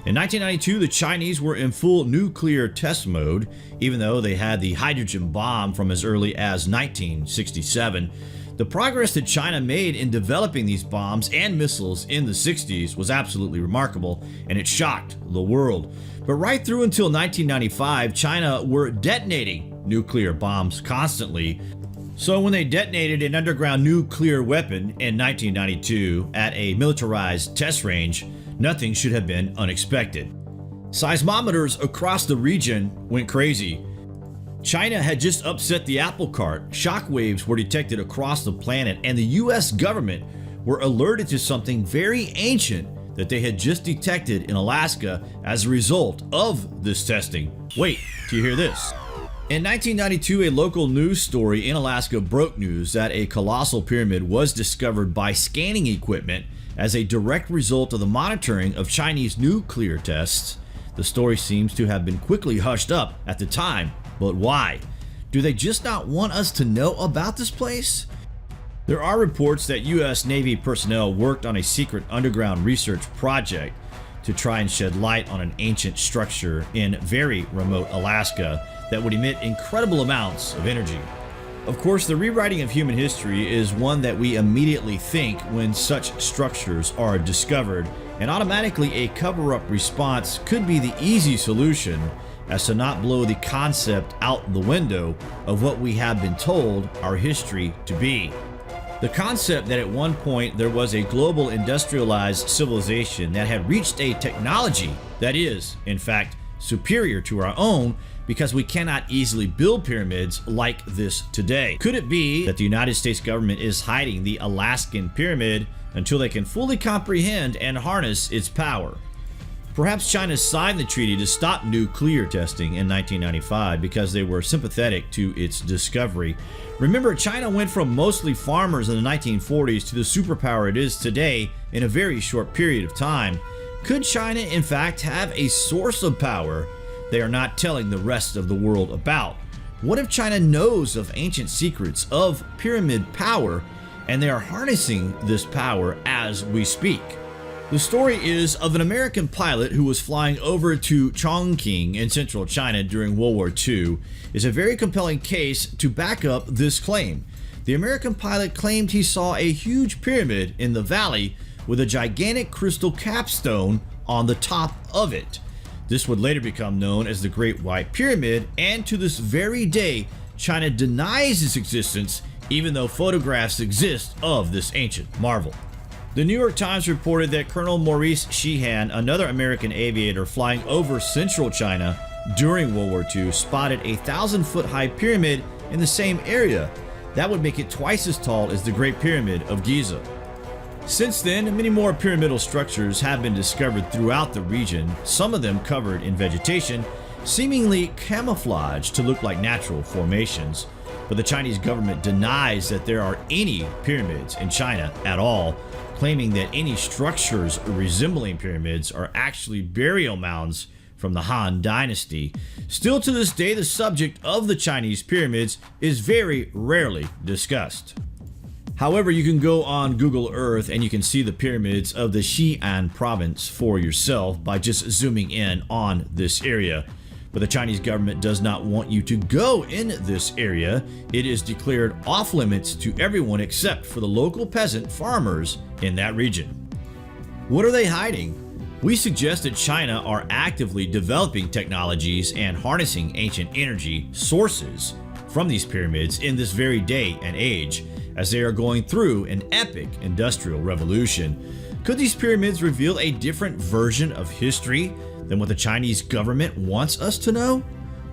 In 1992, the Chinese were in full nuclear test mode, even though they had the hydrogen bomb from as early as 1967. The progress that China made in developing these bombs and missiles in the 60s was absolutely remarkable, and it shocked the world. But right through until 1995, China were detonating nuclear bombs constantly. So when they detonated an underground nuclear weapon in 1992 at a militarized test range, nothing should have been unexpected. Seismometers across the region went crazy. China had just upset the apple cart. Shockwaves were detected across the planet, and the US government were alerted to something very ancient that they had just detected in Alaska as a result of this testing. Wait till you hear this. In 1992, a local news story in Alaska broke news that a colossal pyramid was discovered by scanning equipment as a direct result of the monitoring of Chinese nuclear tests. The story seems to have been quickly hushed up at the time, but why? Do they just not want us to know about this place? There are reports that US Navy personnel worked on a secret underground research project to try and shed light on an ancient structure in very remote Alaska that would emit incredible amounts of energy. Of course, the rewriting of human history is one that we immediately think when such structures are discovered, and automatically a cover-up response could be the easy solution as to not blow the concept out the window of what we have been told our history to be. The concept that at one point there was a global industrialized civilization that had reached a technology that is, in fact, superior to our own because we cannot easily build pyramids like this today. Could it be that the United States government is hiding the Alaskan pyramid until they can fully comprehend and harness its power? Perhaps China signed the treaty to stop nuclear testing in 1995 because they were sympathetic to its discovery. Remember, China went from mostly farmers in the 1940s to the superpower it is today in a very short period of time. Could China in fact have a source of power they are not telling the rest of the world about? What if China knows of ancient secrets of pyramid power and they are harnessing this power as we speak? The story is of an American pilot who was flying over to Chongqing in central China during World War II. It's a very compelling case to back up this claim. The American pilot claimed he saw a huge pyramid in the valley with a gigantic crystal capstone on the top of it. This would later become known as the Great White Pyramid, and to this very day, China denies its existence even though photographs exist of this ancient marvel. The New York Times reported that Colonel Maurice Sheehan, another American aviator flying over central China during World War II, spotted a 1,000-foot high pyramid in the same area. That would make it twice as tall as the Great Pyramid of Giza. Since then, many more pyramidal structures have been discovered throughout the region, some of them covered in vegetation, seemingly camouflaged to look like natural formations. But the Chinese government denies that there are any pyramids in China at all, claiming that any structures resembling pyramids are actually burial mounds from the Han Dynasty. Still to this day, the subject of the Chinese pyramids is very rarely discussed. However, you can go on Google Earth and you can see the pyramids of the Xi'an province for yourself by just zooming in on this area. But the Chinese government does not want you to go in this area. It is declared off limits to everyone except for the local peasant farmers in that region. What are they hiding? We suggest that China are actively developing technologies and harnessing ancient energy sources from these pyramids in this very day and age, as they are going through an epic industrial revolution. Could these pyramids reveal a different version of history than what the Chinese government wants us to know?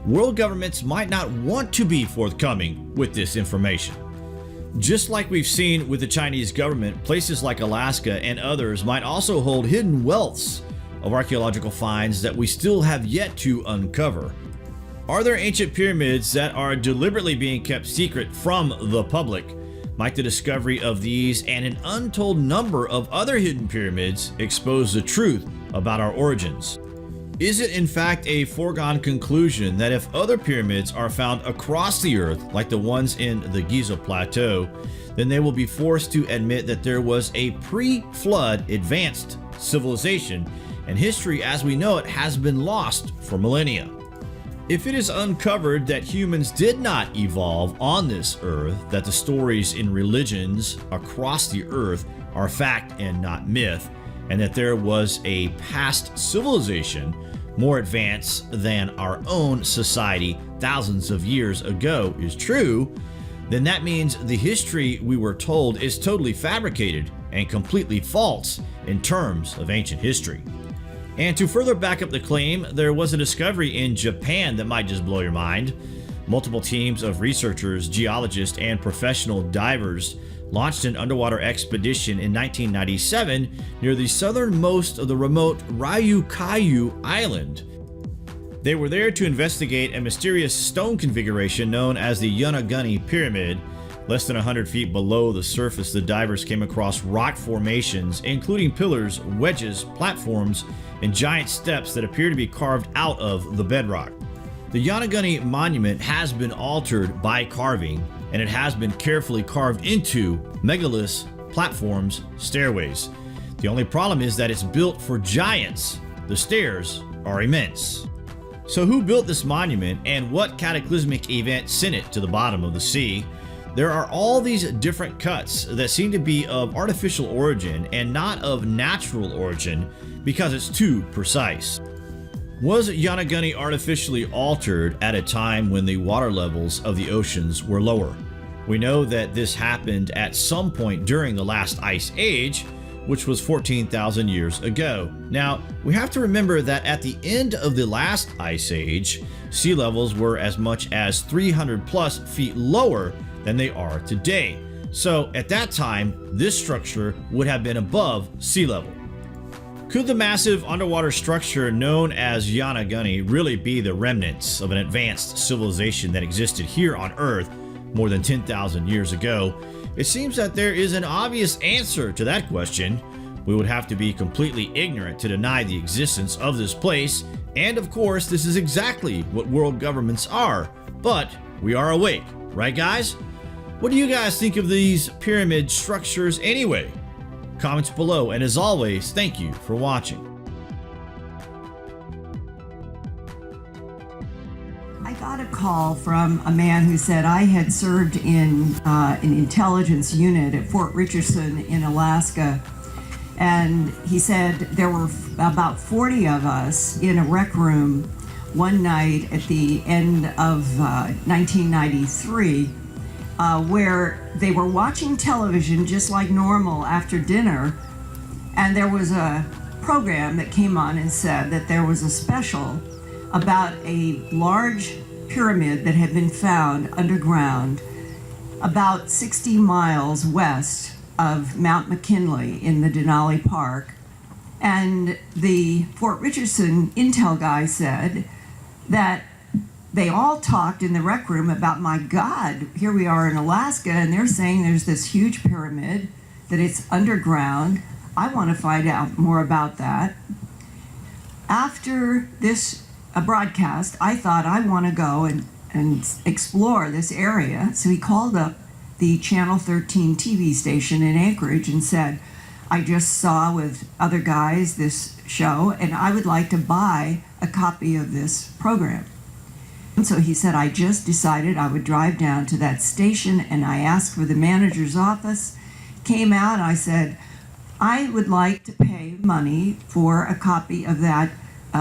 World governments might not want to be forthcoming with this information. Just like we've seen with the Chinese government, places like Alaska and others might also hold hidden wealths of archaeological finds that we still have yet to uncover. Are there ancient pyramids that are deliberately being kept secret from the public? Might the discovery of these and an untold number of other hidden pyramids expose the truth about our origins? Is it in fact a foregone conclusion that if other pyramids are found across the earth, like the ones in the Giza Plateau, then they will be forced to admit that there was a pre-flood advanced civilization and history as we know it has been lost for millennia. If it is uncovered that humans did not evolve on this earth, that the stories in religions across the earth are fact and not myth, and that there was a past civilization more advanced than our own society thousands of years ago is true, then that means the history we were told is totally fabricated and completely false in terms of ancient history. And to further back up the claim, there was a discovery in Japan that might just blow your mind. Multiple teams of researchers, geologists, and professional divers launched an underwater expedition in 1997 near the southernmost of the remote Ryukyu Island. They were there to investigate a mysterious stone configuration known as the Yonaguni Pyramid. Less than 100 feet below the surface, the divers came across rock formations, including pillars, wedges, platforms, and giant steps that appear to be carved out of the bedrock. The Yonaguni monument has been altered by carving, and it has been carefully carved into megaliths, platforms, stairways. The only problem is that it's built for giants. The stairs are immense. So who built this monument, and what cataclysmic event sent it to the bottom of the sea? There are all these different cuts that seem to be of artificial origin and not of natural origin because it's too precise. Was Yonaguni artificially altered at a time when the water levels of the oceans were lower? We know that this happened at some point during the last ice age, which was 14,000 years ago. Now, we have to remember that at the end of the last ice age, sea levels were as much as 300 plus feet lower than they are today. So at that time, this structure would have been above sea level. Could the massive underwater structure known as Yonaguni really be the remnants of an advanced civilization that existed here on Earth more than 10,000 years ago? It seems that there is an obvious answer to that question. We would have to be completely ignorant to deny the existence of this place, and of course, this is exactly what world governments are. But we are awake, right guys? What do you guys think of these pyramid structures anyway? Comments below, and as always, thank you for watching. I got a call from a man who said I had served in an intelligence unit at Fort Richardson in Alaska, and he said there were about 40 of us in a rec room one night at the end of 1993 where they were watching television just like normal after dinner, and there was a program that came on and said that there was a special about a large pyramid that had been found underground about 60 miles west of Mount McKinley in the Denali Park. And the Fort Richardson intel guy said that they all talked in the rec room about, my God, here we are in Alaska, and they're saying there's this huge pyramid, that it's underground. I want to find out more about that. After this broadcast, I thought I want to go and explore this area. So he called up the Channel 13 TV station in Anchorage and said, I just saw with other guys this show, and I would like to buy a copy of this program. And so he said, I just decided I would drive down to that station, and I asked for the manager's office, came out, I said, I would like to pay money for a copy of that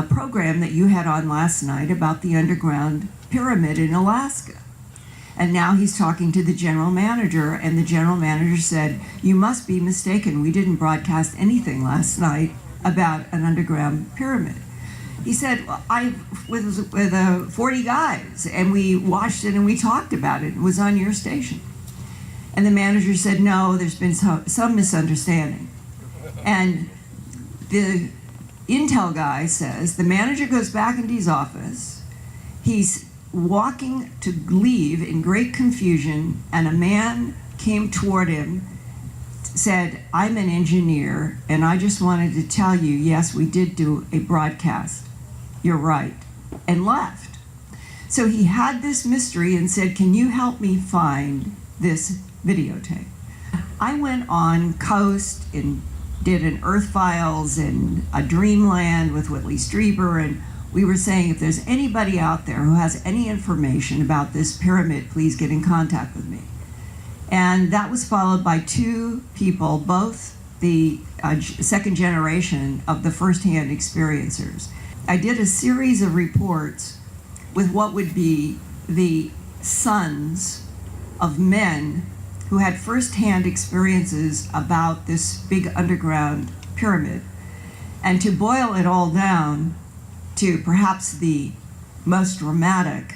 program that you had on last night about the underground pyramid in Alaska. And now he's talking to the general manager, and the general manager said, you must be mistaken, we didn't broadcast anything last night about an underground pyramid. He said, well, I was with 40 guys, and we watched it and we talked about it. It was on your station. And the manager said, no, there's been some misunderstanding. And the intel guy says, the manager goes back into his office. He's walking to leave in great confusion, and a man came toward him, said, I'm an engineer, and I just wanted to tell you, yes, we did do a broadcast. You're right, and left. So he had this mystery and said, can you help me find this videotape? I went on Coast in did an Earth Files and a Dreamland with Whitley Strieber, and we were saying if there's anybody out there who has any information about this pyramid, please get in contact with me. And that was followed by two people, both the second generation of the firsthand experiencers. I did a series of reports with what would be the sons of men who had firsthand experiences about this big underground pyramid. And to boil it all down to perhaps the most dramatic,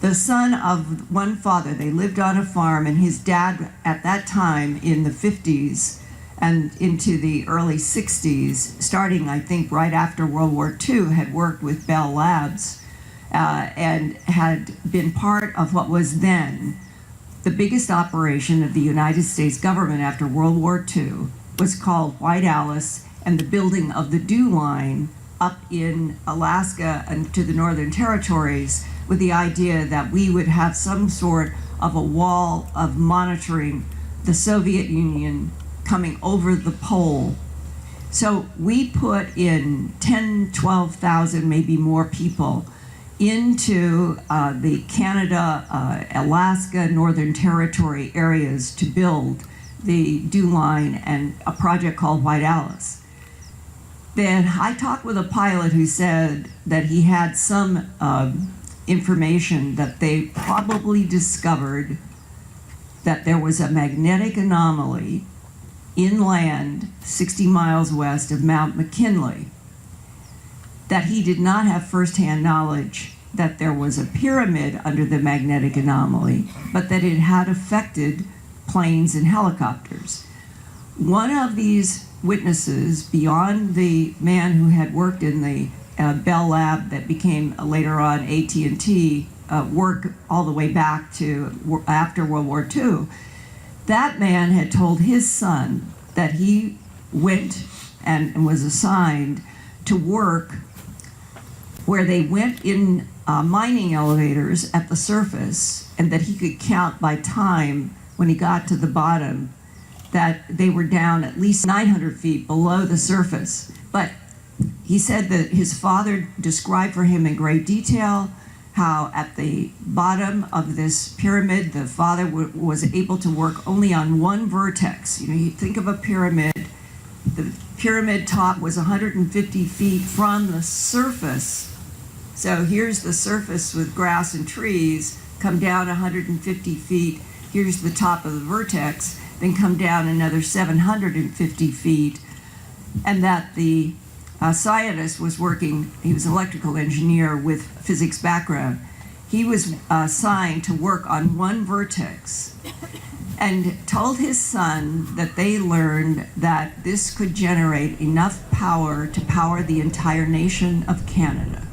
the son of one father, they lived on a farm, and his dad at that time in the 50s and into the early 60s, starting I think right after World War II, had worked with Bell Labs and had been part of what was then the biggest operation of the United States government after World War II, was called White Alice, and the building of the Dew Line up in Alaska and to the Northern Territories, with the idea that we would have some sort of a wall of monitoring the Soviet Union coming over the pole. So we put in 10, 12,000, maybe more people into the Canada, Alaska, Northern Territory areas to build the Dew Line and a project called White Alice. Then I talked with a pilot who said that he had some information that they probably discovered that there was a magnetic anomaly inland 60 miles west of Mount McKinley, that he did not have firsthand knowledge that there was a pyramid under the magnetic anomaly, but that it had affected planes and helicopters. One of these witnesses, beyond the man who had worked in the Bell Lab that became later on AT&T, work all the way back to after World War II, that man had told his son that he went and was assigned to work where they went in mining elevators at the surface, and that he could count by time when he got to the bottom that they were down at least 900 feet below the surface. But he said that his father described for him in great detail how at the bottom of this pyramid, the father was able to work only on one vertex. You know, you think of a pyramid, the pyramid top was 150 feet from the surface. So here's the surface with grass and trees, come down 150 feet, here's the top of the vertex, then come down another 750 feet, and that the scientist was working, he was an electrical engineer with physics background. He was assigned to work on one vertex and told his son that they learned that this could generate enough power to power the entire nation of Canada.